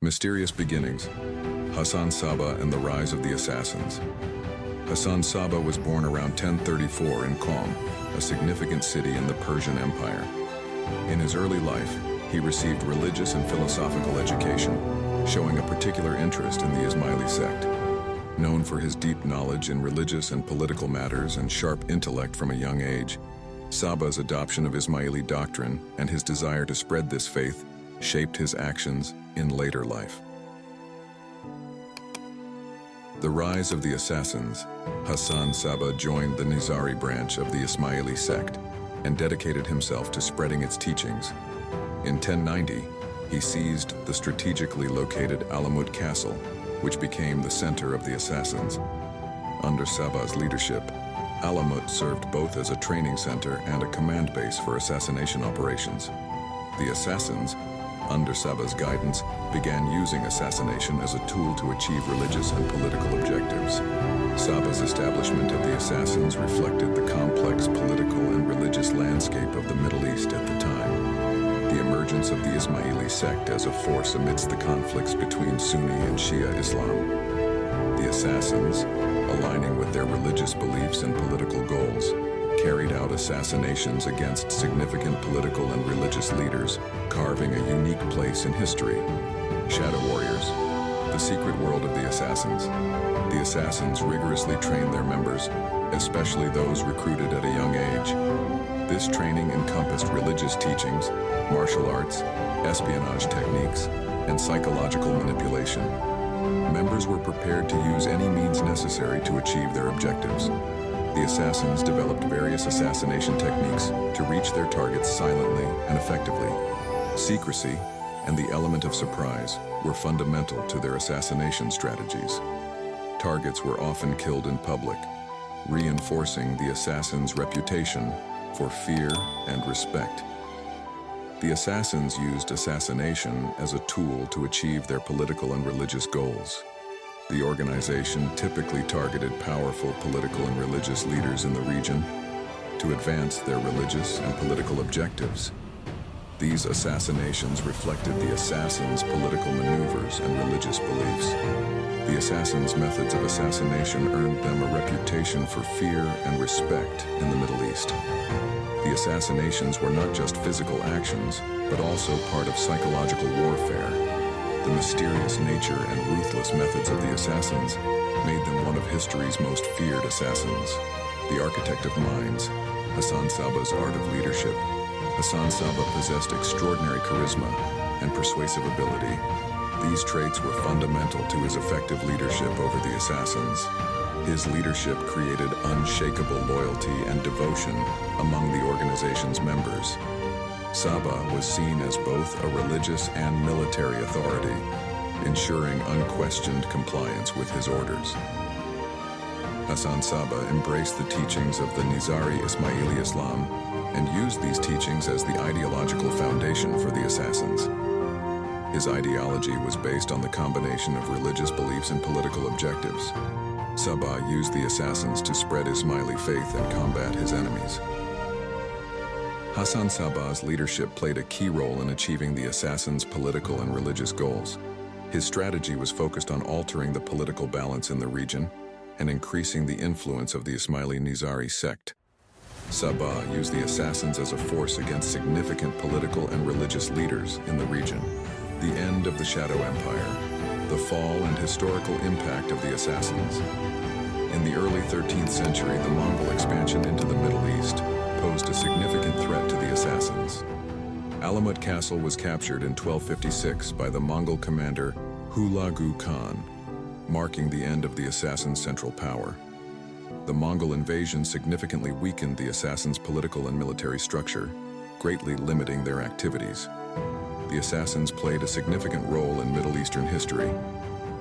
Mysterious beginnings. Hasan Sabbah and the rise of the assassins. Hasan Sabbah was born around 1034 in Qom, a significant city in the Persian Empire. In his early life, he received religious and philosophical education, showing a particular interest in the Ismaili sect. Known for his deep knowledge in religious and political matters and sharp intellect from a young age, Sabbah's adoption of Ismaili doctrine and his desire to spread this faith shaped his actions in later life. The rise of the assassins. Hasan Sabbah joined the Nizari branch of the Ismaili sect and dedicated himself to spreading its teachings. In 1090, he seized the strategically located Alamut Castle, which became the center of the assassins. Under Sabbah's leadership, Alamut served both as a training center and a command base for assassination operations. The assassins, under Sabbah's guidance, began using assassination as a tool to achieve religious and political objectives. Sabbah's establishment of the assassins reflected the complex political and religious landscape of the Middle East at the time. The emergence of the Ismaili sect as a force amidst the conflicts between Sunni and Shia Islam. The assassins, aligning with their religious beliefs and political goals, carried out assassinations against significant political and religious leaders, carving a unique place in history. Shadow Warriors, the secret world of the assassins. The assassins rigorously trained their members, especially those recruited at a young age. This training encompassed religious teachings, martial arts, espionage techniques, and psychological manipulation. Members were prepared to use any means necessary to achieve their objectives. The assassins developed various assassination techniques to reach their targets silently and effectively. Secrecy and the element of surprise were fundamental to their assassination strategies. Targets were often killed in public, reinforcing the assassins' reputation for fear and respect. The assassins used assassination as a tool to achieve their political and religious goals. The organization typically targeted powerful political and religious leaders in the region to advance their religious and political objectives. These assassinations reflected the assassins' political maneuvers and religious beliefs. The assassins' methods of assassination earned them a reputation for fear and respect in the Middle East. The assassinations were not just physical actions, but also part of psychological warfare. The mysterious nature and ruthless methods of the assassins made them one of history's most feared assassins. The architect of minds, Hasan Sabbah's art of leadership. Hasan Sabbah possessed extraordinary charisma and persuasive ability. These traits were fundamental to his effective leadership over the assassins. His leadership created unshakable loyalty and devotion among the organization's members. Sabbah was seen as both a religious and military authority, ensuring unquestioned compliance with his orders. Hasan Sabbah embraced the teachings of the Nizari Ismaili Islam and used these teachings as the ideological foundation for the assassins. His ideology was based on the combination of religious beliefs and political objectives. Sabbah used the assassins to spread Ismaili faith and combat his enemies. Hasan Sabbah's leadership played a key role in achieving the assassins' political and religious goals. His strategy was focused on altering the political balance in the region and increasing the influence of the Ismaili Nizari sect. Sabbah used the assassins as a force against significant political and religious leaders in the region. The end of the Shadow Empire, the fall and historical impact of the assassins. In the early 13th century, the Mongol expansion into the Middle East posed a significant threat to the assassins. Alamut Castle was captured in 1256 by the Mongol commander Hulagu Khan, marking the end of the assassins' central power. The Mongol invasion significantly weakened the assassins' political and military structure, greatly limiting their activities. The assassins played a significant role in Middle Eastern history,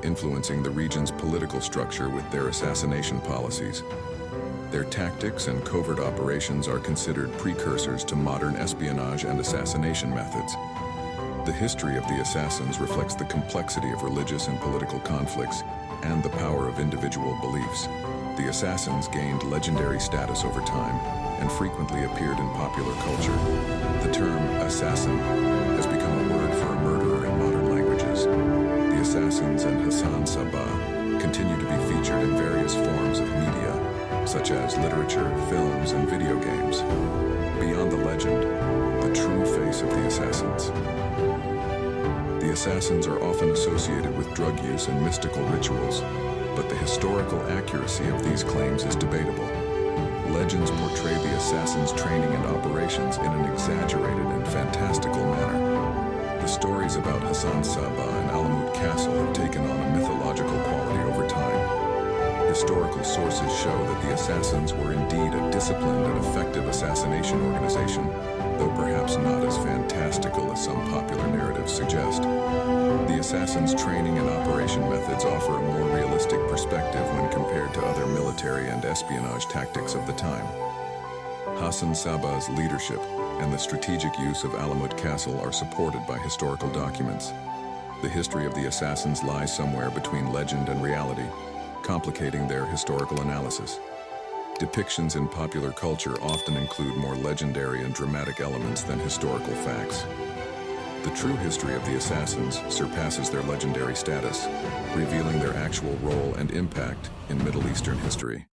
influencing the region's political structure with their assassination policies. Their tactics and covert operations are considered precursors to modern espionage and assassination methods. The history of the assassins reflects the complexity of religious and political conflicts and the power of individual beliefs. The assassins gained legendary status over time and frequently appeared in popular culture. The term assassin has become a word for a murderer in modern languages. assassins and Hasan Sabbah continue to be featured in various forms of media, such as literature, films, and video games. Beyond the legend, the true face of the assassins. The assassins are often associated with drug use and mystical rituals, but the historical accuracy of these claims is debatable. Legends portray the assassins' training and operations in an exaggerated and fantastical manner. The stories about Hasan Sabbah and Alamut Castle have taken on a mythological quality over time. Historical sources show that the assassins were indeed a disciplined and effective assassination organization, though perhaps not as fantastical as some popular narratives suggest. The assassins' training and operation methods offer a more realistic perspective when compared to other military and espionage tactics of the time. Hasan Sabbah's leadership and the strategic use of Alamut Castle are supported by historical documents. The history of the assassins lies somewhere between legend and reality, complicating their historical analysis. Depictions in popular culture often include more legendary and dramatic elements than historical facts. The true history of the assassins surpasses their legendary status, revealing their actual role and impact in Middle Eastern history.